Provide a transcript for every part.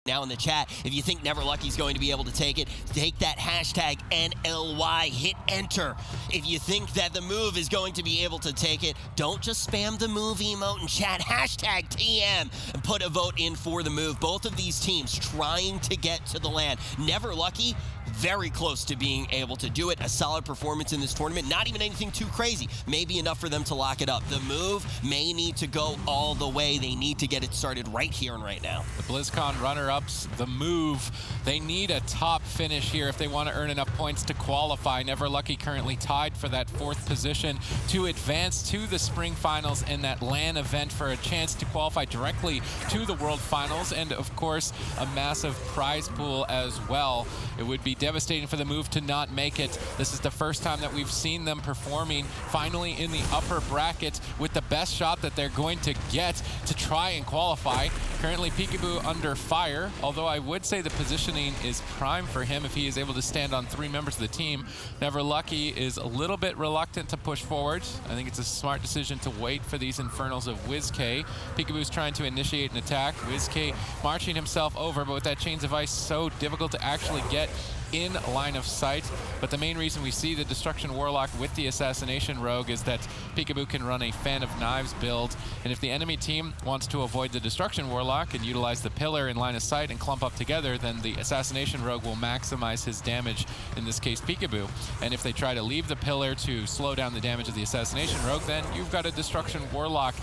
Now in the chat, if you think Never Lucky's going to be able to take it, take that hashtag NLY, hit enter. If you think that the move is going to be able to take it, don't just spam the move emote in chat, hashtag TM, and put a vote in for the move. Both of these teams trying to get to the land. Never Lucky, very close to being able to do it. A solid performance in this tournament, not even anything too crazy. Maybe enough for them to lock it up. The move may need to go all the way. They need to get it started right here and right now. The BlizzCon runner-ups, the move, they need a top finish here if they want to earn enough points to qualify. Never Lucky currently tied for that 4th position to advance to the spring finals and that LAN event for a chance to qualify directly to the World Finals, and of course a massive prize pool as well. It would be devastating for the move to not make it. This is the first time that we've seen them performing finally in the upper bracket with the best shot that they're going to get to try and qualify. Currently Peekaboo under fire, although I would say the positioning is prime for him if he is able to stand on 3 members of the team. Never Lucky is a little bit reluctant to push forward. I think it's a smart decision to wait for these Infernals of WizK. Peekaboo's trying to initiate an attack. WizK marching himself over, but with that Chains of Ice, so difficult to actually get in line of sight. But the main reason we see the Destruction Warlock with the Assassination Rogue is that Peekaboo can run a Fan of Knives build, and if the enemy team wants to avoid the Destruction Warlock and utilize the pillar in line of sight and clump up together, then the Assassination Rogue will maximize his damage, in this case Peekaboo. And if they try to leave the pillar to slow down the damage of the Assassination Rogue, then you've got a Destruction Warlock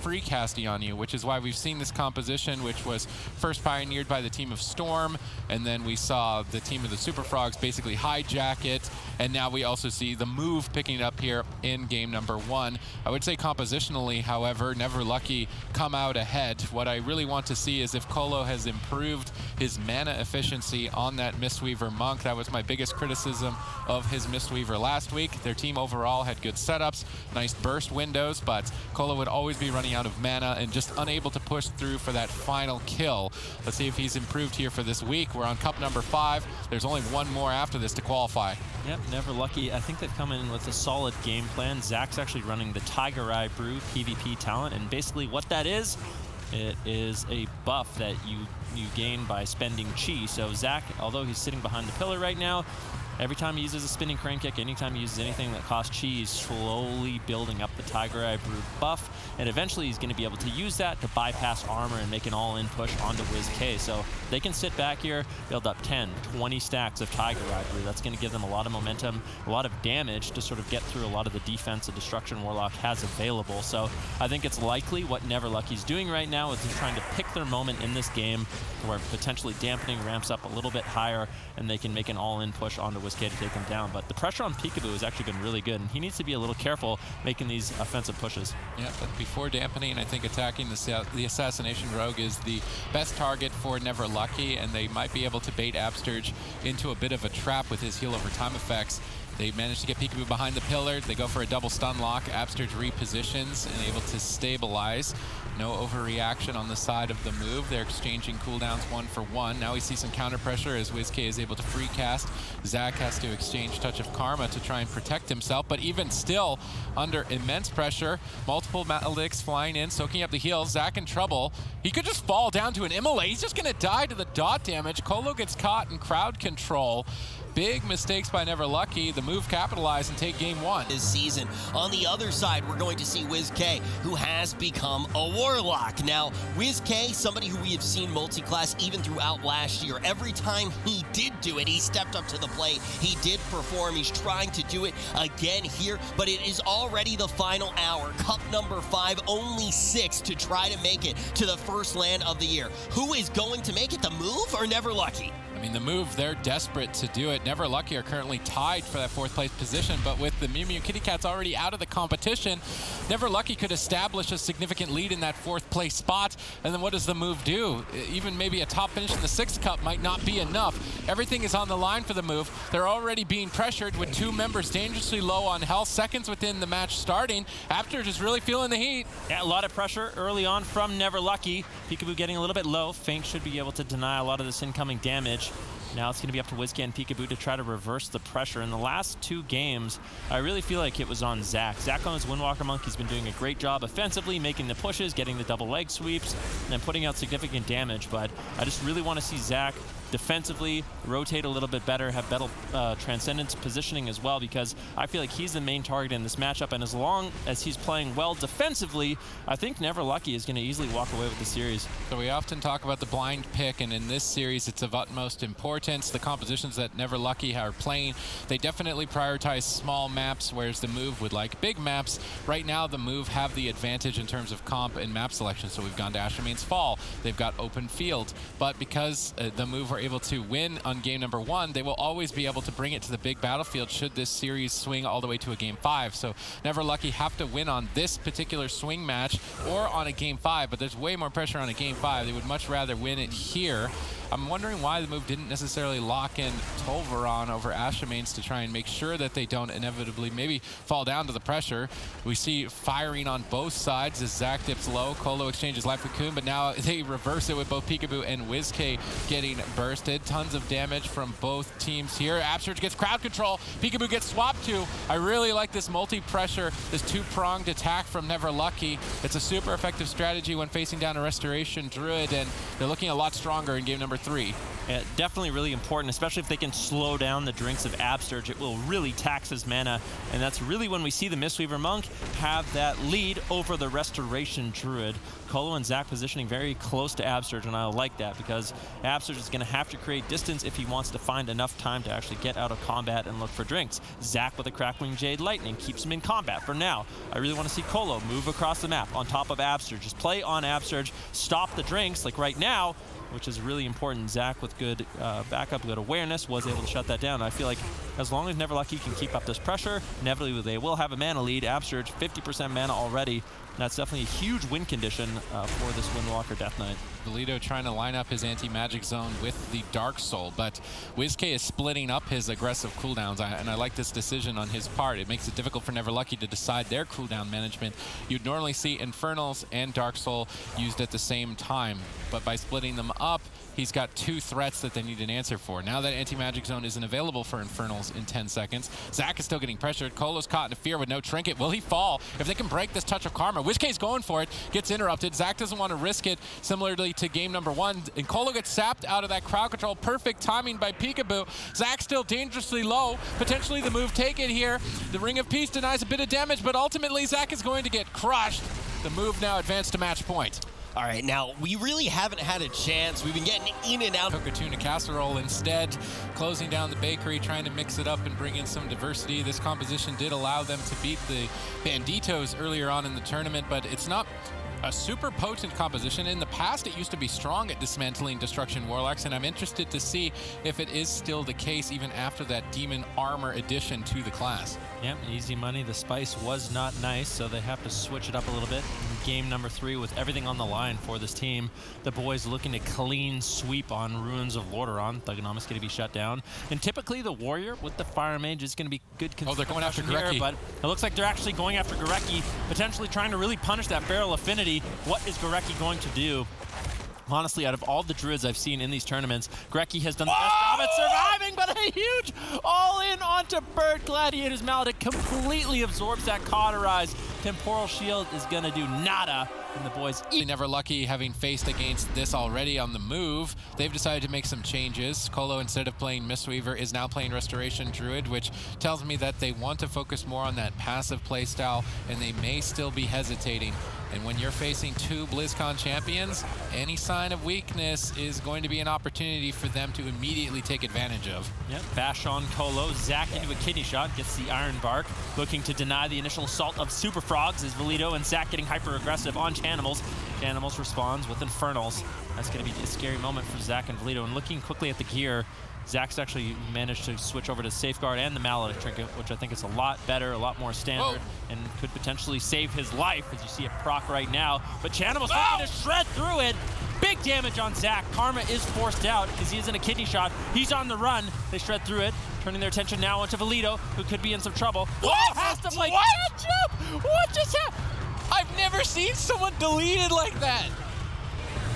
free casting on you, which is why we've seen this composition, which was first pioneered by the team of Storm, and then we saw the team of the Super Frogs basically hijack it, and now we also see the move picking it up here in game number 1. I would say compositionally, however, Never Lucky come out ahead. What I really want to see is if Colo has improved his mana efficiency on that Mistweaver Monk. That was my biggest criticism of his Mistweaver last week. Their team overall had good setups, nice burst windows, but Colo would always be running out of mana and just unable to push through for that final kill. Let's see if he's improved here for this week. We're on cup number 5. There's only one more after this to qualify. Yep, Never Lucky. I think they've come in with a solid game plan. Zach's actually running the Tiger Eye Brew PvP talent, and basically what that is, it is a buff that you gain by spending chi. So Zach, although he's sitting behind the pillar right now, every time he uses a spinning crane kick, anytime he uses anything that costs chi, he's slowly building up the Tiger Eye Brew buff, and eventually he's going to be able to use that to bypass armor and make an all-in push onto WizK. So they can sit back here, build up 10, 20 stacks of Tiger Eye Brew. That's going to give them a lot of momentum, a lot of damage to sort of get through a lot of the defense the Destruction Warlock has available. So I think it's likely what Never Lucky's doing right now is he's trying to pick their moment in this game where potentially Dampening ramps up a little bit higher and they can make an all-in push onto WizK to take him down. But the pressure on Peekaboo has actually been really good, and he needs to be a little careful making these offensive pushes. Yeah, but before Dampening, I think attacking the Assassination Rogue is the best target for Never Lucky, and they might be able to bait Absterge into a bit of a trap with his heal over time effects. They managed to get Peekaboo behind the pillar. They go for a double stun lock. Absterge repositions and able to stabilize. No overreaction on the side of the move. They're exchanging cooldowns 1 for 1. Now we see some counter pressure as WizK is able to free cast. Zach has to exchange Touch of Karma to try and protect himself, but even still under immense pressure. Multiple Maledics flying in, soaking up the heals. Zach in trouble. He could just fall down to an immolate. He's just gonna die to the dot damage. Colo gets caught in crowd control. Big mistakes by Never Lucky. The move capitalized and take game 1. This season. On the other side, we're going to see WizK, who has become a Warlock. Now, WizK, somebody who we have seen multi-class even throughout last year. Every time he did do it, he stepped up to the plate. He did perform. He's trying to do it again here, but it is already the final hour. Cup number 5, only 6 to try to make it to the first LAN of the year. Who is going to make it, the move or Never Lucky? I mean, the move, they're desperate to do it. Never Lucky are currently tied for that 4th place position, but with the Mew Mew Kitty Cats already out of the competition, Never Lucky could establish a significant lead in that 4th place spot, and then what does the move do? Even maybe a top finish in the 6th cup might not be enough. Everything is on the line for the move. They're already being pressured with 2 members dangerously low on health, seconds within the match starting. Absterge is really feeling the heat. Yeah, a lot of pressure early on from Never Lucky. Peekaboo getting a little bit low. Feint should be able to deny a lot of this incoming damage. Now it's going to be up to WizKid and Peekaboo to try to reverse the pressure. In the last 2 games, I really feel like it was on Zach. Zach on his Windwalker Monk, he's been doing a great job offensively, making the pushes, getting the double leg sweeps, and putting out significant damage. But I just really want to see Zach defensively rotate a little bit better, have better transcendence positioning as well, because I feel like he's the main target in this matchup. And as long as he's playing well defensively, I think Never Lucky is going to easily walk away with the series. So we often talk about the blind pick, and in this series, it's of utmost importance. The compositions that Never Lucky are playing, they definitely prioritize small maps, whereas the Move would like big maps. Right now, the Move have the advantage in terms of comp and map selection. So we've gone to Ashermain's Fall. They've got open field. But because the Move are able to win on game number 1, they will always be able to bring it to the big battlefield should this series swing all the way to a game 5. So Never Lucky have to win on this particular swing match or on a game 5, but there's way more pressure on a game 5. They would much rather win it here. I'm wondering why the Move didn't necessarily lock in Tolvaron over Ashermain's to try and make sure that they don't inevitably maybe fall down to the pressure. We see firing on both sides as Zach dips low. Colo exchanges life with Coon, but now they reverse it with both Peekaboo and WizKid getting bursted. Tons of damage from both teams here. Absurge gets crowd control. Peekaboo gets swapped to. I really like this multi-pressure, this 2-pronged attack from Never Lucky. It's a super effective strategy when facing down a Restoration Druid, and they're looking a lot stronger in game number 3. Yeah, definitely really important, especially if they can slow down the drinks of Absurge. It will really tax his mana, and that's really when we see the Mistweaver Monk have that lead over the Restoration Druid. Colo and Zach positioning very close to Absurge, and I like that because Absurge is going to have to create distance if he wants to find enough time to actually get out of combat and look for drinks. Zach with a Crackwing Jade Lightning keeps him in combat for now. I really want to see Colo move across the map on top of Absurge. Just play on Absurge, stop the drinks like right now, which is really important. Zach with good backup, good awareness, was able to shut that down. I feel like as long as Never Lucky can keep up this pressure, inevitably they will have a mana lead. Absurge, 50% mana already. That's definitely a huge win condition for this Windwalker Death Knight. Valido trying to line up his anti-magic zone with the Dark Soul, but WizKid is splitting up his aggressive cooldowns, and I like this decision on his part. It makes it difficult for Never Lucky to decide their cooldown management. You'd normally see Infernals and Dark Soul used at the same time, but by splitting them up, he's got 2 threats that they need an answer for. Now that anti-magic zone isn't available for Infernals in 10 seconds, Zach is still getting pressured. Colo's caught in a fear with no trinket. Will he fall? If they can break this Touch of Karma, WizKid's going for it, gets interrupted. Zach doesn't want to risk it, similarly to game number 1, and Colo gets sapped out of that crowd control. Perfect timing by Peekaboo. Zach still dangerously low. Potentially the Move taken here. The Ring of Peace denies a bit of damage, but ultimately Zach is going to get crushed. The Move now advanced to match point. All right, now, we really haven't had a chance. We've been getting in and out. Cook a tuna casserole instead, closing down the bakery, trying to mix it up and bring in some diversity. This composition did allow them to beat the Banditos earlier on in the tournament, but it's not a super potent composition. In the past, it used to be strong at dismantling Destruction Warlocks, and I'm interested to see if it is still the case even after that Demon Armor addition to the class. Yep, easy money. The spice was not nice, so they have to switch it up a little bit. In game number 3 with everything on the line for this team. The boys looking to clean sweep on Ruins of Lordaeron. Thugonomics going to be shut down. And typically the Warrior with the Fire Mage is going to be good. Oh, they're going after Gorecki. But it looks like they're actually going after Gorecki, potentially trying to really punish that Feral Affinity. What is Gorecki going to do? Honestly, out of all the Druids I've seen in these tournaments, Gorecki has done the best job at surviving, but a huge all-in onto Bird Gladiator's Maledict completely absorbs that Cauterize. Temporal Shield is going to do nada, and the boys Never Lucky, having faced against this already on the Move, they've decided to make some changes. Colo, instead of playing Mistweaver, is now playing Restoration Druid, which tells me that they want to focus more on that passive playstyle, and they may still be hesitating. And when you're facing 2 BlizzCon champions, any sign of weakness is going to be an opportunity for them to immediately take advantage of. Yep, bash on Colo. Zach into a kidney shot, gets the Iron Bark, looking to deny the initial assault of Super Frogs as Valido and Zach getting hyper-aggressive on Chanimals. Chanimals responds with Infernals. That's going to be a scary moment for Zach and Valido. And looking quickly at the gear, Zach's actually managed to switch over to Safeguard and the Maledict Trinket, which I think is a lot better, a lot more standard, and could potentially save his life, as you see it proc right now. But Chanimals looking to shred through it. Big damage on Zach. Karma is forced out because he is in a kidney shot. He's on the run. They shred through it, turning their attention now onto Valido, who could be in some trouble. What? Has to play What? catch-up! What just happened? I've never seen someone deleted like that.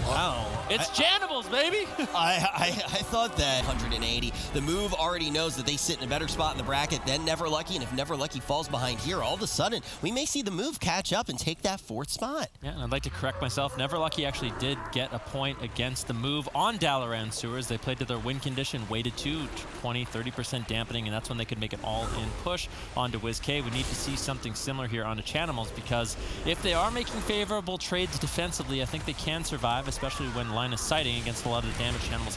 Wow. It's Janimals, baby! I thought that 180. The move already knows that they sit in a better spot in the bracket than Never Lucky, and if Never Lucky falls behind here, all of a sudden, we may see the move catch up and take that 4th spot. Yeah, and I'd like to correct myself. Never Lucky actually did get a point against the move on Dalaran Sewers. They played to their win condition, waited to 20-30% dampening, and that's when they could make an all-in push onto WizK. We need to see something similar here onto Chanimals, because if they are making favorable trades defensively, I think they can survive, especially when line of sighting against a lot of the damage Chanimal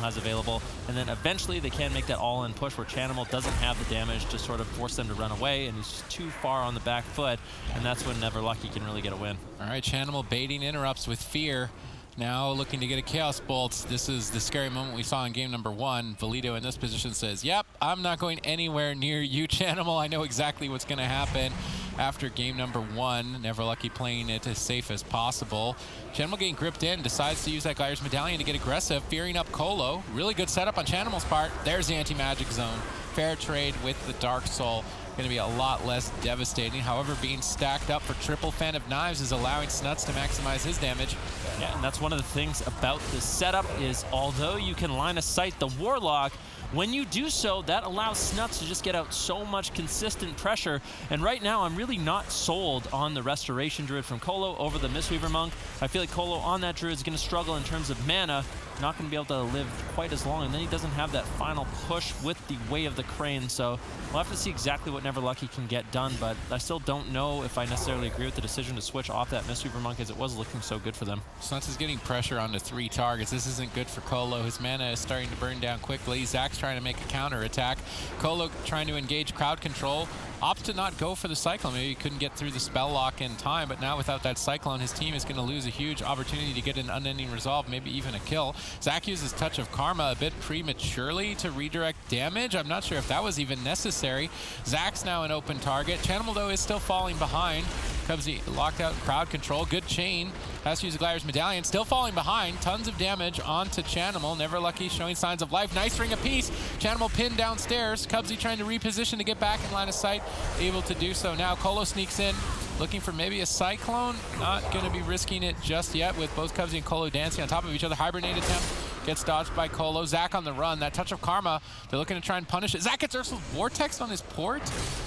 has available, and then eventually they can make that all-in push where Chanimal doesn't have the damage to sort of force them to run away, and he's just too far on the back foot, and that's when Never Lucky can really get a win. All right, Chanimal baiting interrupts with fear. Now looking to get a Chaos Bolt. This is the scary moment we saw in game number 1. Valido in this position says, yep, I'm not going anywhere near you, Chanimal. I know exactly what's going to happen. After game number 1, Never Lucky playing it as safe as possible. Chanimal getting gripped in, decides to use that Gliders Medallion to get aggressive, fearing up Colo. Really good setup on Chanimal's part. There's the anti-magic zone. Fair trade with the Dark Soul. Going to be a lot less devastating. However, being stacked up for triple Fan of Knives is allowing Snuts to maximize his damage. Yeah, and that's one of the things about this setup is although you can line of sight the Warlock, when you do so, that allows Snuts to just get out so much consistent pressure. And right now, I'm really not sold on the Restoration Druid from Colo over the Mistweaver Monk. I feel like Colo on that Druid is going to struggle in terms of mana, not going to be able to live quite as long. And then he doesn't have that final push with the Way of the Crane. So we'll have to see exactly what Never Lucky can get done. But I still don't know if I necessarily agree with the decision to switch off that Mistweaver Monk, as it was looking so good for them. Snuts is getting pressure onto 3 targets. This isn't good for Colo. His mana is starting to burn down quickly. Zach's trying to make a counter attack. Colo trying to engage crowd control. Opts to not go for the Cyclone. Maybe he couldn't get through the spell lock in time, but now without that Cyclone, his team is going to lose a huge opportunity to get an unending resolve, maybe even a kill. Zach uses Touch of Karma a bit prematurely to redirect damage. I'm not sure if that was even necessary. Zach's now an open target. Chanimal, though, is still falling behind. Cubsy locked out crowd control. Good chain. Has to use the Gliders Medallion. Still falling behind. Tons of damage onto Chanimal. Never Lucky showing signs of life. Nice ring apiece. Chanimal pinned downstairs. Cubsy trying to reposition to get back in line of sight. Able to do so now. Colo sneaks in. Looking for maybe a Cyclone. Not going to be risking it just yet with both Cubsy and Colo dancing on top of each other. Hibernate attempt. Gets dodged by Colo. Zach on the run. That Touch of Karma. They're looking to try and punish it. Zach gets Ursul's Vortex on his port.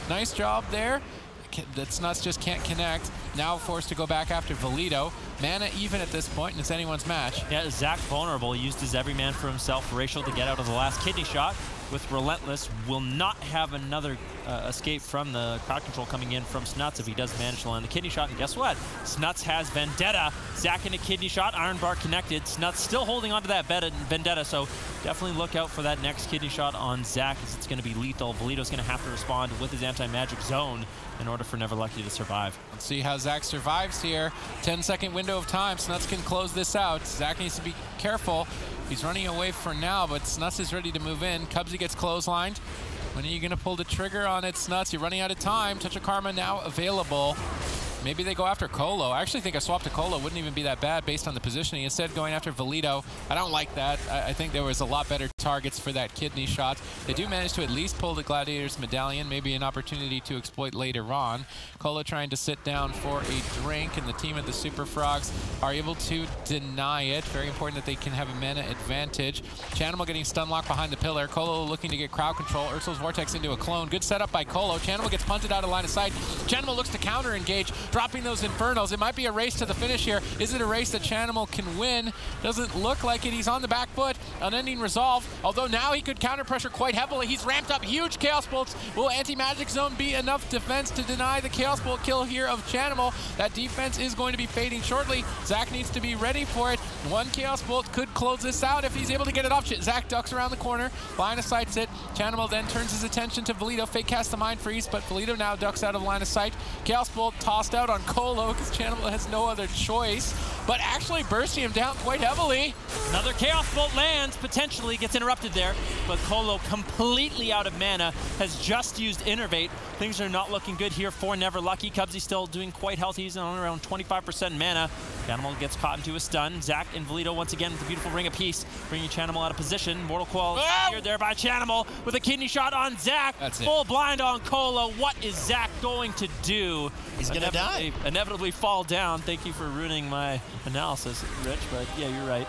Nice job there. That Snuts just can't connect. Now forced to go back after Valido. Mana even at this point, and it's anyone's match. Yeah, Zach vulnerable. He used his everyman for himself, Racial, to get out of the last kidney shot. With Relentless, will not have another escape from the crowd control coming in from Snuts if he does manage to land the kidney shot. And guess what? Snuts has Vendetta. Zach in a kidney shot, Iron Bar connected. Snuts still holding on to that Vendetta, so definitely look out for that next kidney shot on Zach, as it's going to be lethal. Valido's going to have to respond with his anti-magic zone in order for Never Lucky to survive. Let's see how Zach survives here. 10-second window of time. Snuts can close this out. Zach needs to be careful. He's running away for now, but Snuts is ready to move in. Cubsy gets clotheslined. When are you going to pull the trigger on it, Snuts? You're running out of time. Touch of Karma now available. Maybe they go after Colo. I actually think a swap to Colo wouldn't even be that bad based on the positioning. Instead, going after Valido. I don't like that. I think there was a lot better targets for that kidney shot. They do manage to at least pull the Gladiator's Medallion. Maybe an opportunity to exploit later on. Colo trying to sit down for a drink, and the team of the Super Frogs are able to deny it. Very important that they can have a mana advantage. Chanimal getting stun locked behind the pillar. Colo looking to get crowd control. Ursul's Vortex into a clone. Good setup by Colo. Chanimal gets punted out of line of sight. Chanimal looks to counter engage, dropping those Infernals. It might be a race to the finish here. Is it a race that Chanimal can win? Doesn't look like it. He's on the back foot. Unending resolve. Although now he could counter pressure quite heavily. He's ramped up huge Chaos Bolts. Will anti-magic zone be enough defense to deny the Chaos Bolt kill here of Chanimal? That defense is going to be fading shortly. Zach needs to be ready for it. One Chaos Bolt could close this out if he's able to get it off. Zach ducks around the corner. Line of sights it. Chanimal then turns his attention to Valido. Fake cast the Mind Freeze, but Valido now ducks out of line of sight. Chaos Bolt tossed out on Colo because Chanimal has no other choice, but actually bursting him down quite heavily. Another Chaos Bolt lands, potentially gets interrupted there, but Colo completely out of mana, has just used Innervate. Things are not looking good here for Never Lucky. Cubsy still doing quite healthy. He's on around 25% mana. Chanimal gets caught into a stun. Zach Invalito once again with a beautiful ring of peace, bringing Chanimal out of position. Mortal Coil secured there by Chanimal with a kidney shot on Zach. That's it. Full blind on Cola. What is Zach going to do? He's gonna die. Inevitably fall down. Thank you for ruining my analysis, Rich, but yeah, you're right.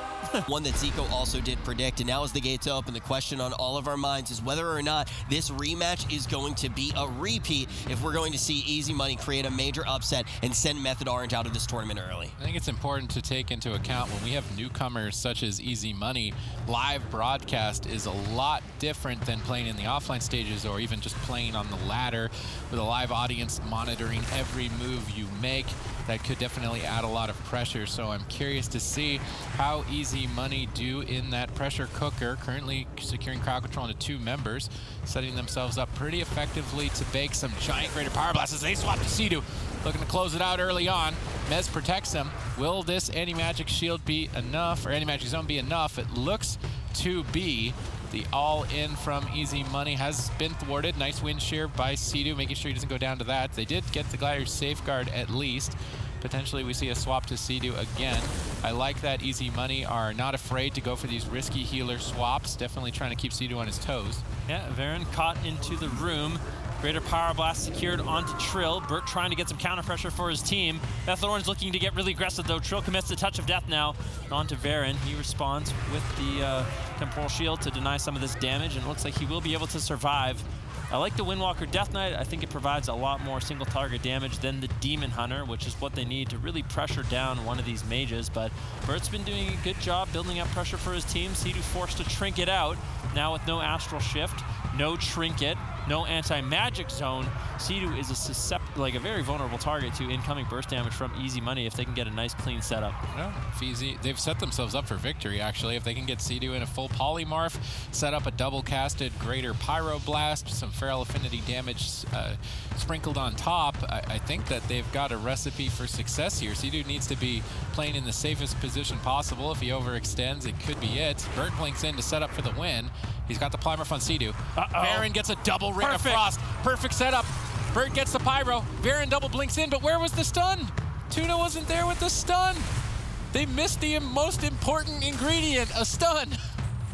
One that Zico also did predict, and now as the gates open, the question on all of our minds is whether or not this rematch is going to be a repeat, if we're going to see Easy Money create a major upset and send Method Orange out of this tournament early. I think it's important to take into account when we have newcomers such as Easy Money, live broadcast is a lot different than playing in the offline stages or even just playing on the ladder with a live audience monitoring every move you make. That could definitely add a lot of pressure, so I'm curious to see how Easy Money do in that pressure cooker, currently securing crowd control into 2 members, setting themselves up pretty effectively to bake some giant greater power blasts as they swap to Sidu, looking to close it out early on. Mez protects him. Will this anti-magic shield be enough, or anti-magic zone be enough? It looks to be. The all-in from Easy Money has been thwarted. Nice wind shear by Sidu, making sure he doesn't go down to that. They did get the Glider safeguard at least. Potentially we see a swap to Sidu again. I like that Easy Money are not afraid to go for these risky healer swaps. Definitely trying to keep Sidu on his toes. Yeah, Varen caught into the room. Greater Power Blast secured onto Trill. Burt trying to get some counter pressure for his team. Method Orange looking to get really aggressive though. Trill commits the touch of death now. Onto Varen. He responds with the temporal shield to deny some of this damage, and it looks like he will be able to survive. I like the Windwalker Death Knight. I think it provides a lot more single target damage than the Demon Hunter, which is what they need to really pressure down one of these mages. But Burt's been doing a good job building up pressure for his team. Sidu forced to trinket out. Now with no Astral Shift, no Trinket, no anti-magic zone, Sidu is a very vulnerable target to incoming burst damage from Easy Money if they can get a nice clean setup. Yeah, they've set themselves up for victory actually. If they can get Sidu in a full polymorph, set up a double casted greater pyro blast, some feral affinity damage sprinkled on top, I think that they've got a recipe for success here. Sidu needs to be playing in the safest position possible. If he overextends, it could be it. Burt blinks in to set up for the win. He's got the polymorph on Sidu. Varen gets a double ring of frost. Perfect setup. Burt gets the pyro. Varen double blinks in, but where was the stun? Tuna wasn't there with the stun. They missed the most important ingredient, a stun.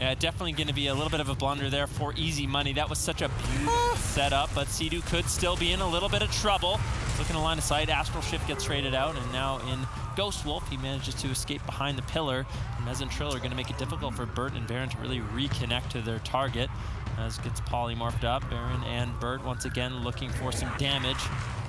Yeah, definitely going to be a little bit of a blunder there for Easy Money. That was such a beautiful setup, but Sidu could still be in a little bit of trouble. Looking to line of sight, Astral Shift gets traded out, and now in Ghost Wolf, he manages to escape behind the pillar. Mez and Trill are going to make it difficult for Burt and Varen to really reconnect to their target. Mez gets polymorphed up. Varen and Burt once again looking for some damage.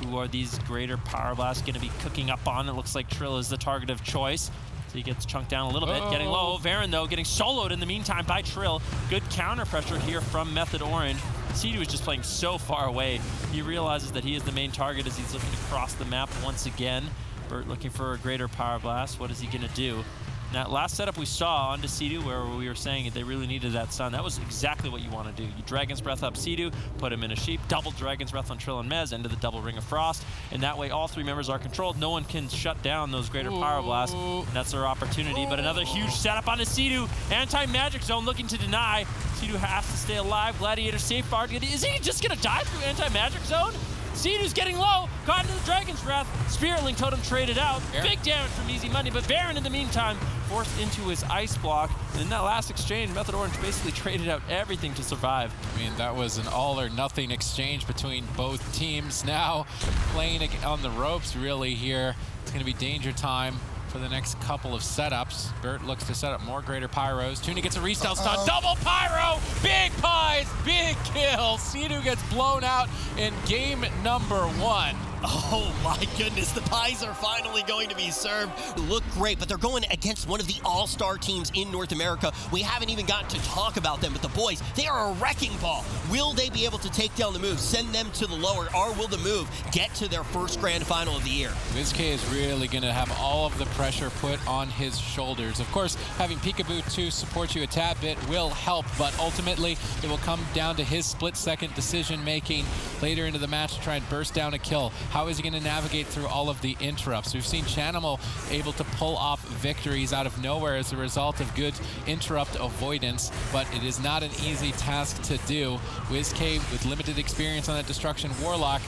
Who are these greater power blasts going to be cooking up on? It looks like Trill is the target of choice. So he gets chunked down a little bit, getting low. Varen, though, getting soloed in the meantime by Trill. Good counter pressure here from Method Orange. Sidu is just playing so far away. He realizes that he is the main target as he's looking to cross the map once again. Burt looking for a greater power blast. What is he going to do? That last setup we saw onto Sidu, where we were saying they really needed that stun, that was exactly what you want to do. You Dragon's Breath up Sidu, put him in a sheep, double Dragon's Breath on Trill and Mez, into the double Ring of Frost, and that way all 3 members are controlled. No one can shut down those greater power blasts. That's their opportunity, but another huge setup onto Sidu. Anti-Magic Zone looking to deny. Sidu has to stay alive. Gladiator safeguard. Is he just going to die through Anti-Magic Zone? Sidu's getting low, caught into the Dragon's Breath. Spirit Link Totem traded out. Big damage from Easy Money, but Varen in the meantime forced into his Ice Block. And in that last exchange, Method Orange basically traded out everything to survive. I mean, that was an all or nothing exchange between both teams. Now playing on the ropes really here. It's going to be danger time for the next couple of setups. Burt looks to set up more greater pyros. Tuna gets a restyle stun. Double pyro! Big pies! Big kill! Sidu gets blown out in game number 1. Oh my goodness, the pies are finally going to be served. Look great, but they're going against one of the all-star teams in North America. We haven't even gotten to talk about them, but the boys, they are a wrecking ball. Will they be able to take down the move, send them to the lower, or will the move get to their first grand final of the year? WizK is really going to have all of the pressure put on his shoulders. Of course, having Peekaboo to support you a tad bit will help, but ultimately it will come down to his split-second decision-making later into the match to try and burst down a kill. How is he going to navigate through all of the interrupts? We've seen Chanimal able to pull off victories out of nowhere as a result of good interrupt avoidance, but it is not an easy task to do. WizK with limited experience on that Destruction Warlock,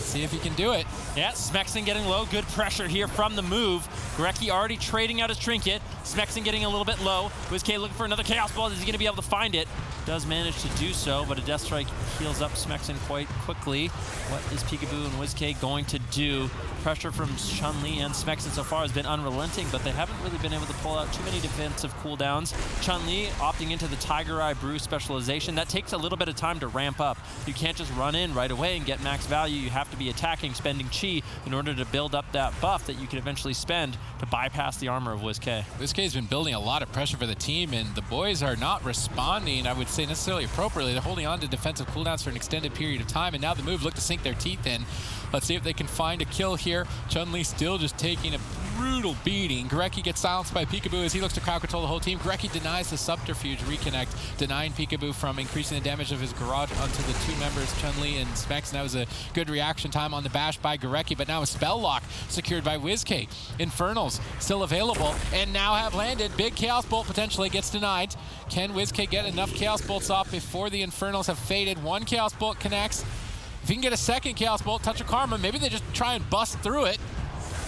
see if he can do it. Yeah, Smexon getting low. Good pressure here from the move. Gorecki already trading out his trinket. Smexon getting a little bit low. WizK looking for another Chaos Ball. Is he going to be able to find it? Does manage to do so, but a Death Strike heals up Smexon quite quickly. What is Peekaboo and WizK going to do? Pressure from Chun-Li and Smexon so far has been unrelenting, but they haven't really been able to pull out too many defensive cooldowns. Chun-Li opting into the Tiger Eye Brew specialization. That takes a little bit of time to ramp up. You can't just run in right away and get max value. You have to be attacking, spending chi in order to build up that buff that you can eventually spend to bypass the armor of WizK. WizK has been building a lot of pressure for the team, and the boys are not responding, I would say, necessarily appropriately. They're holding on to defensive cooldowns for an extended period of time, and now the move look to sink their teeth in. Let's see if they can find a kill here. Chun-Li still just taking a brutal beating. Gorecki gets silenced by Peekaboo as he looks to crowd control the whole team. Gorecki denies the subterfuge reconnect, denying Peekaboo from increasing the damage of his garage onto the two members, Chun-Li and Specs. That was a good reaction time on the bash by Gorecki, but now a spell lock secured by WizK. Infernals still available and now have landed. Big Chaos Bolt potentially gets denied. Can WizK get enough Chaos Bolts off before the Infernals have faded? One Chaos Bolt connects. If he can get a second Chaos Bolt, Touch of Karma, maybe they just try and bust through it.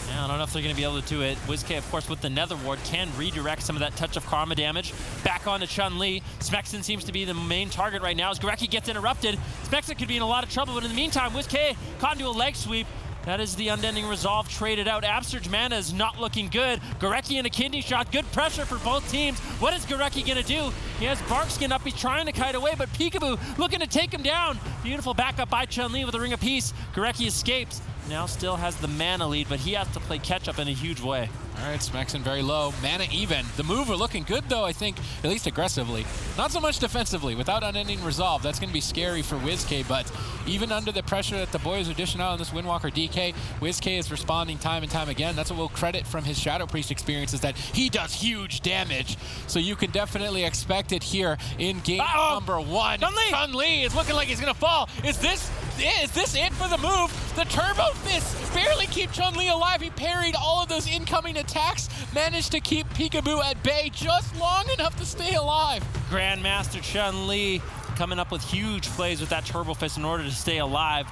Yeah, I don't know if they're going to be able to do it. WizK, of course, with the Nether Ward, can redirect some of that Touch of Karma damage back onto Chun-Li. Smexon seems to be the main target right now as Gorecki gets interrupted. Smexon could be in a lot of trouble, but in the meantime, WizK caught into a leg sweep. That is the Unending Resolve traded out. Absurge mana is not looking good. Gorecki and a kidney shot. Good pressure for both teams. What is Gorecki going to do? He has Barkskin up. He's trying to kite away, but Peekaboo looking to take him down. Beautiful backup by Chun-Li with a Ring of Peace. Gorecki escapes. Now still has the mana lead, but he has to play catch-up in a huge way. All right, Smexon very low. Mana even. The move are looking good, though, I think, at least aggressively. Not so much defensively. Without Unending Resolve, that's going to be scary for WizK, but even under the pressure that the boys are dishing out on this Windwalker DK, WizK is responding time and time again. That's what we'll credit from his Shadow Priest experience, is that he does huge damage. So you can definitely expect it here in game number one. Chun-Li is looking like he's going to fall. Is this it for the move? The Turbo Fist barely keep Chun-Li alive. He parried all of those incoming attacks, managed to keep Peekaboo at bay just long enough to stay alive. Grandmaster Chun-Li coming up with huge plays with that Turbo Fist in order to stay alive.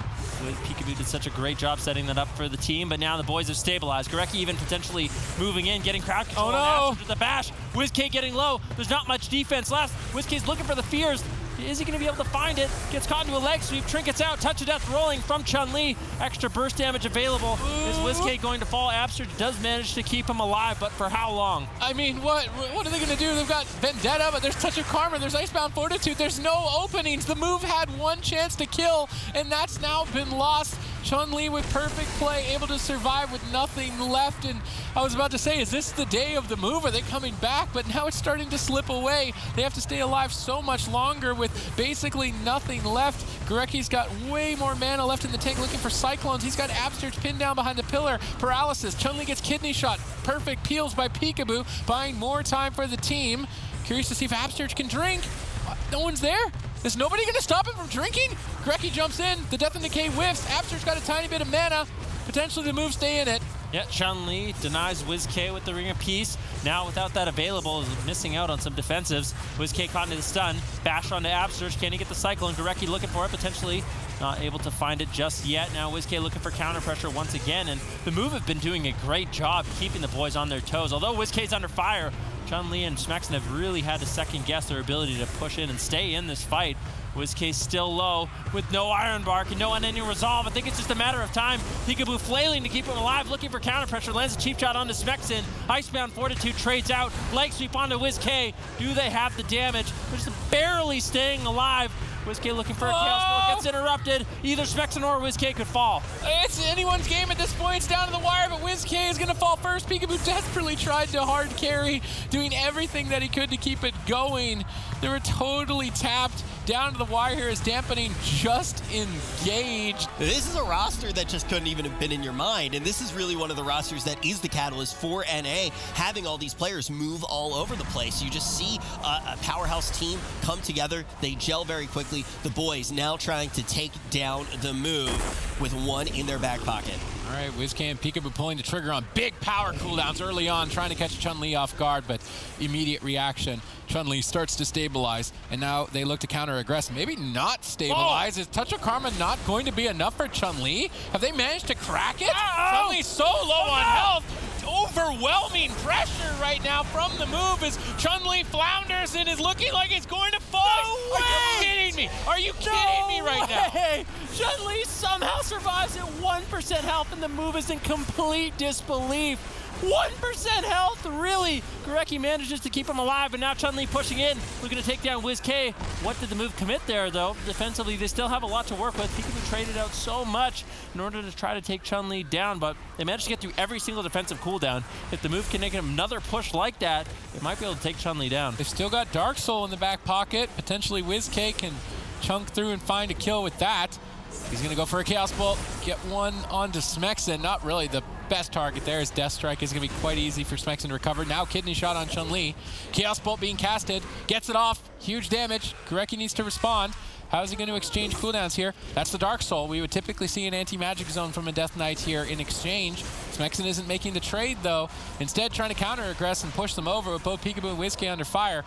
Peekaboo did such a great job setting that up for the team, but now the boys have stabilized. Gorecki even potentially moving in, getting crowd control. Oh no! With the bash. WizK getting low. There's not much defense left. WizK's looking for the fears. Is he going to be able to find it? Gets caught into a leg sweep. Trinkets out. Touch of Death rolling from Chun-Li. Extra burst damage available. Is WizK going to fall? Absurge does manage to keep him alive, but for how long? I mean, what are they going to do? They've got Vendetta, but there's Touch of Karma. There's Icebound Fortitude. There's no openings. The move had one chance to kill, and that's now been lost. Chun-Li with perfect play, able to survive with nothing left. And I was about to say, is this the day of the move? Are they coming back? But now it's starting to slip away. They have to stay alive so much longer with basically nothing left. Gorecki's got way more mana left in the tank looking for Cyclones. He's got Absurge pinned down behind the pillar. Paralysis. Chun-Li gets kidney shot. Perfect peels by Peekaboo, buying more time for the team. Curious to see if Absurge can drink. No one's there. Is nobody going to stop him from drinking? Gorecki jumps in. The Death and Decay whiffs. Absurge's got a tiny bit of mana. Potentially the move stay in it. Yeah, Chun-Li denies WizK with the Ring of Peace. Now without that available, is missing out on some defensives. WizK caught into the stun. Bash onto Absurge. Can he get the Cyclone? Gorecki looking for it. Potentially not able to find it just yet. Now WizK looking for counter pressure once again. And the move have been doing a great job keeping the boys on their toes. Although WizK's under fire, Chun-Li and Smexon have really had to second guess their ability to push in and stay in this fight. WizK still low with no Iron Bark and no Unending Resolve. I think it's just a matter of time. Peekaboo flailing to keep him alive, looking for counter pressure. Lands a cheap shot onto Smexon. Icebound Fortitude trades out. Leg sweep onto WizK. Do they have the damage? They're just barely staying alive. WizK looking for a Chaos Bolt, gets interrupted. Either Smexon or WizK could fall. It's anyone's game at this point. It's down to the wire, but WizK is going to fall first. Peekaboo desperately tried to hard carry, doing everything that he could to keep it going. They were totally tapped. Down to the wire here is Dampening just engaged. This is a roster that just couldn't even have been in your mind, and this is really one of the rosters that is the catalyst for NA, having all these players move all over the place. You just see a powerhouse team come together. They gel very quickly. The boys now trying to take down the move with one in their back pocket. All right, WizK and Peekaboo pulling the trigger on big power cooldowns early on, trying to catch Chun-Li off guard, but immediate reaction. Chun-Li starts to stabilize, and now they look to counter-aggress. Maybe not stabilize. Is Touch of Karma not going to be enough for Chun-Li? Have they managed to crack it? Chun-Li so low on health. Overwhelming pressure right now from the move as Chun-Li flounders and is looking like it's going to fall. No way! Are you kidding me? Are you kidding me right now? Chun-Li somehow survives at 1% health, and the move is in complete disbelief. 1% health, really? Gorecki manages to keep him alive, but now Chun-Li pushing in, looking to take down WizK. What did the move commit there, though? Defensively, they still have a lot to work with. Peekaboo traded out so much in order to try to take Chun-Li down, but they managed to get through every single defensive cooldown. If the move can make another push like that, it might be able to take Chun-Li down. They've still got Dark Soul in the back pocket. Potentially WizK can chunk through and find a kill with that. He's going to go for a Chaos Bolt, get one onto Smexen. Not really the best target there, as Death Strike is going to be quite easy for Smexen to recover. Now Kidney Shot on Chun-Li. Chaos Bolt being casted, gets it off, huge damage. Gorecki needs to respond. How is he going to exchange cooldowns here? That's the Dark Soul. We would typically see an anti-magic zone from a Death Knight here in exchange. Smexen isn't making the trade, though. Instead, trying to counter-aggress and push them over with both Peekaboo and WizK under fire.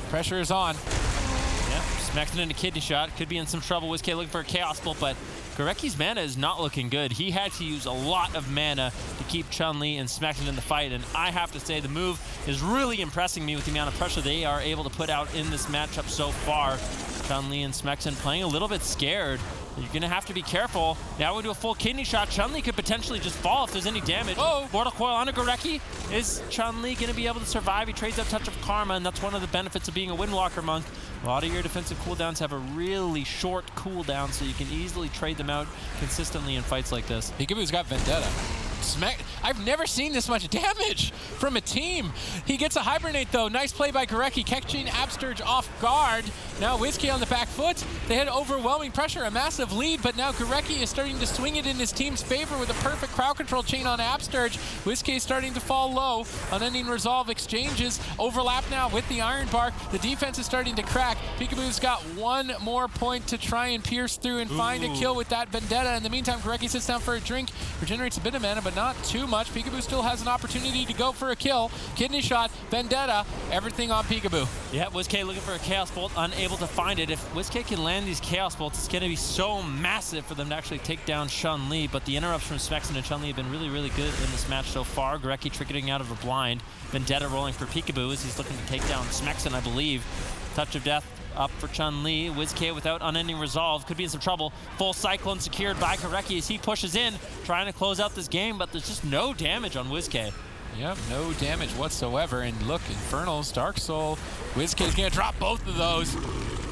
Pressure is on. Yeah, Smexen into Kidney Shot. Could be in some trouble. WizK looking for a Chaos Bolt, but Gorecki's mana is not looking good. He had to use a lot of mana to keep Chun-Li and Smexen in the fight, and I have to say the move is really impressing me with the amount of pressure they are able to put out in this matchup so far. Chun-Li and Smexen playing a little bit scared. You're going to have to be careful. Now we do a full Kidney Shot. Chun-Li could potentially just fall if there's any damage. Mortal Coil onto Gorecki. Is Chun-Li going to be able to survive? He trades out Touch of Karma, and that's one of the benefits of being a Windwalker monk. A lot of your defensive cooldowns have a really short cooldown, so you can easily trade them out consistently in fights like this. Peekaboo's got Vendetta. I've never seen this much damage from a team. He gets a Hibernate, though. Nice play by Gorecki, catching Absterge off guard. Now WizK on the back foot. They had overwhelming pressure, a massive lead, but now Gorecki is starting to swing it in his team's favor with a perfect crowd control chain on Absterge. WizK is starting to fall low. Unending Resolve exchanges. Overlap now with the Iron Bark. The defense is starting to crack. Peekaboo's got one more point to try and pierce through and find a kill with that Vendetta. In the meantime, Gorecki sits down for a drink, regenerates a bit of mana, but not too much. Peekaboo still has an opportunity to go for a kill. Kidney Shot, Vendetta, everything on Peekaboo. Yeah, WizK looking for a Chaos Bolt, unable to find it. If WizK can land these Chaos Bolts, it's going to be so massive for them to actually take down Chun-Li, but the interrupts from Smexen and Chun-Li have been really, really good in this match so far. Gorecki tricketing out of a blind. Vendetta rolling for Peekaboo as he's looking to take down Smexen, I believe. Touch of Death up for Chun-Li. WizK without Unending Resolve could be in some trouble. Full Cyclone secured by Gorecki as he pushes in, trying to close out this game, but there's just no damage on WizK. Yep, no damage whatsoever. And look, Infernals, Dark Soul. WizK is going to drop both of those.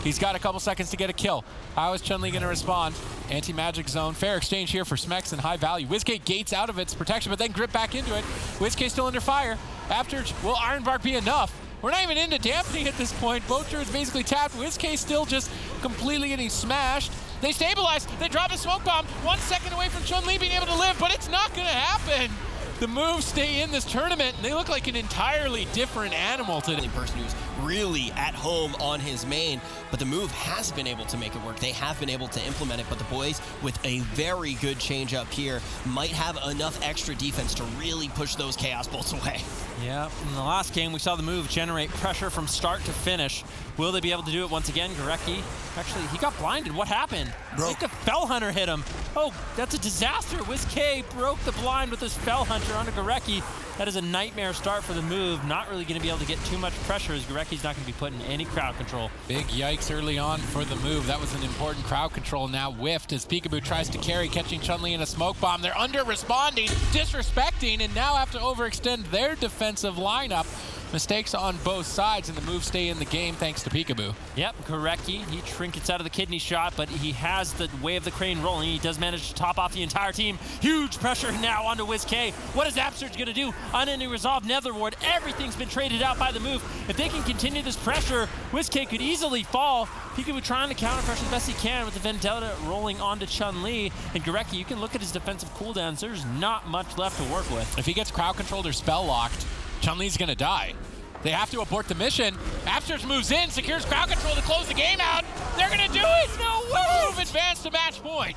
He's got a couple seconds to get a kill. How is Chun-Li going to respond? Anti-magic zone. Fair exchange here for Smexen, high value. WizK gates out of its protection, but then grip back into it. WizK still under fire. After, will Iron Bark be enough? We're not even into dampening at this point. Both druids basically tapped. WizK still just completely getting smashed. They stabilize. They drop a smoke bomb. 1 second away from Chun-Li being able to live, but it's not going to happen. The moves stay in this tournament, and they look like an entirely different animal today. The person who's really at home on his main, but the move has been able to make it work. They have been able to implement it, but the boys with a very good change up here might have enough extra defense to really push those Chaos Bolts away. Yeah, in the last game, we saw the move generate pressure from start to finish. Will they be able to do it once again? Gorecki, actually, he got blinded. What happened? I think the Fell Hunter hit him. Oh, that's a disaster. WizK broke the blind with his Fell Hunter onto Gorecki. That is a nightmare start for the move. Not really going to be able to get too much pressure as Gorecki's not going to be put in any crowd control. Big yikes early on for the move. That was an important crowd control. Now whiffed as Peekaboo tries to carry, catching Chun-Li in a smoke bomb. They're under-responding, disrespecting, and now have to overextend their defensive lineup. Mistakes on both sides, and the moves stay in the game thanks to Peekaboo. Yep, Gorecki, he trinkets out of the Kidney Shot, but he has the Way of the Crane rolling. He does manage to top off the entire team. Huge pressure now onto WizK. What is Absterge going to do? Unending Resolve, Nether Ward, everything's been traded out by the move. If they can continue this pressure, WizK could easily fall. Peekaboo trying to counter pressure the best he can with the Vendetta rolling onto Chun-Li. And Gorecki, you can look at his defensive cooldowns. There's not much left to work with. If he gets crowd controlled or spell locked, Chun-Li's going to die. They have to abort the mission. Absterge moves in, secures crowd control to close the game out. They're going to do it! No way! Move advance to match point.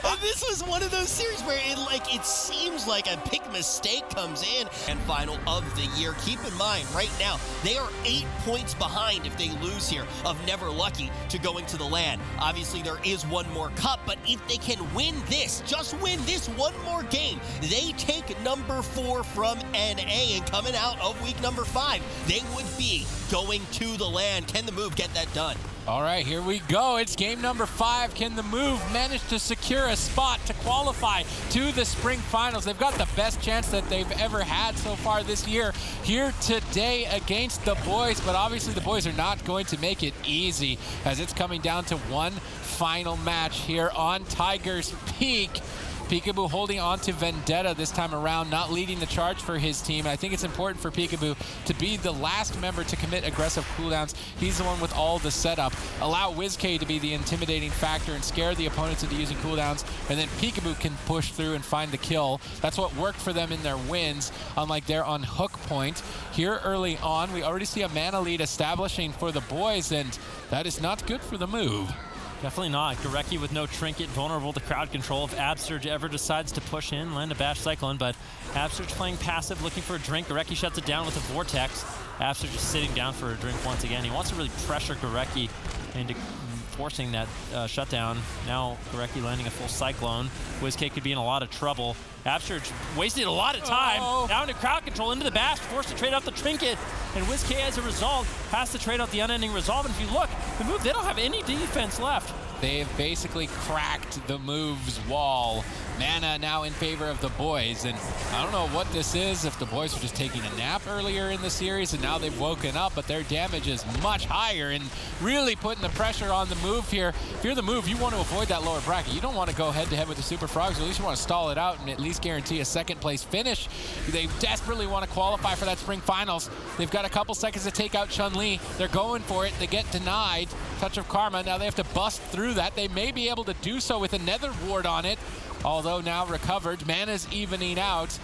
And this was one of those series where it seems like a big mistake comes in. And final of the year. Keep in mind, right now, they are 8 points behind if they lose here of Never Lucky to going to the LAN. Obviously, there is one more cup, but if they can win this, just win this one more game, they take number 4 from NA, and coming out of week number 5, they would be going to the LAN. Can the Move get that done? All right, here we go. It's game number 5. Can the Move manage to secure a spot to qualify to the spring finals? They've got the best chance that they've ever had so far this year here today against the boys, but obviously the boys are not going to make it easy as it's coming down to one final match here on Tiger's Peak. Peekaboo holding on to Vendetta this time around, not leading the charge for his team. I think it's important for Peekaboo to be the last member to commit aggressive cooldowns. He's the one with all the setup. Allow WizK to be the intimidating factor and scare the opponents into using cooldowns, and then Peekaboo can push through and find the kill. That's what worked for them in their wins, unlike they're on hook point. Here early on, we already see a mana lead establishing for the boys, and that is not good for the Move. Definitely not. Gorecki with no trinket, vulnerable to crowd control. If Absurge ever decides to push in, land a Bash Cyclone, but Absurge playing passive, looking for a drink. Gorecki shuts it down with a Vortex. Absurge is sitting down for a drink once again. He wants to really pressure Gorecki into forcing that shutdown. Now Gorecki landing a full Cyclone. WizK could be in a lot of trouble. Absurge wasted a lot of time. Down to crowd control, into the Bash, forced to trade out the trinket. And WizK, as a result, has to trade out the unending resolve. And if you look, the Move, they don't have any defense left. They've basically cracked the Move's wall. Mana now in favor of the boys, and I don't know what this is, if the boys were just taking a nap earlier in the series and now they've woken up, but their damage is much higher and really putting the pressure on the Move here. If you're the Move, you want to avoid that lower bracket. You don't want to go head-to-head with the Super Frogs, or at least you want to stall it out and at least guarantee a second-place finish. They desperately want to qualify for that spring finals. They've got a couple seconds to take out Chun-Li. They're going for it. They get denied. Touch of Karma. Now they have to bust through that. They may be able to do so with a Nether Ward on it, although now recovered. Mana's evening out.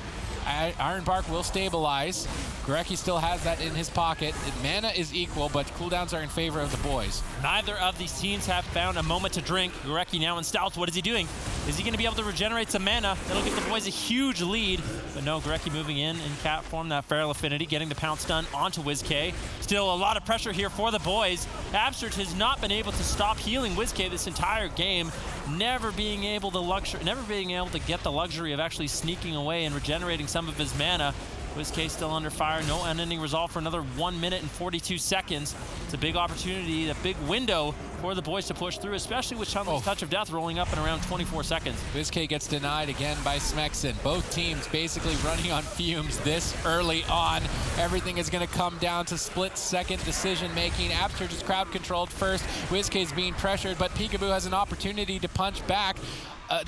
Iron Bark will stabilize. Gorecki still has that in his pocket. Mana is equal, but cooldowns are in favor of the boys. Neither of these teams have found a moment to drink. Gorecki now in stealth. What is he doing? Is he going to be able to regenerate some mana? That'll give the boys a huge lead. But no, Gorecki moving in cat form, that Feral Affinity, getting the pounce stun onto WizK. Still a lot of pressure here for the boys. Absurge has not been able to stop healing WizK this entire game, never being able to get the luxury of actually sneaking away and regenerating some of his mana. WizK still under fire, no unending resolve for another 1 minute and 42 seconds. It's a big opportunity, a big window for the boys to push through, especially with Chun-Li's Touch of Death rolling up in around 24 seconds. WizK gets denied again by Smexon. Both teams basically running on fumes this early on. Everything is going to come down to split-second decision-making. Absurge is crowd-controlled first. WizK is being pressured, but Peekaboo has an opportunity to punch back.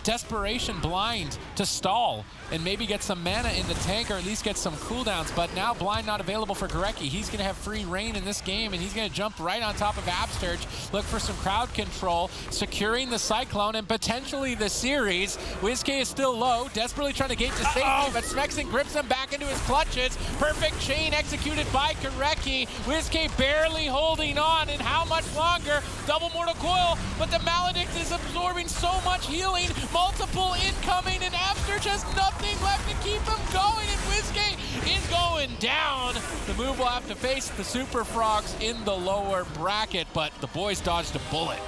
Desperation Blind to stall and maybe get some mana in the tank, or at least get some cooldowns, but now Blind not available for Gorecki. He's going to have free reign in this game, and he's going to jump right on top of Absurge, look for some crowd control, securing the Cyclone and potentially the series. WizK is still low, desperately trying to gate to safety, but Smexon grips him back into his clutches. Perfect chain executed by Gorecki. WizK barely holding on, and how much longer? Double Mortal Coil, but the Maledict is absorbing so much healing. Multiple incoming, and Absurge has nothing left to keep him going, and WizK is going down. The Move will have to face the Super Frogs in the lower bracket, but the boys dodged a bullet.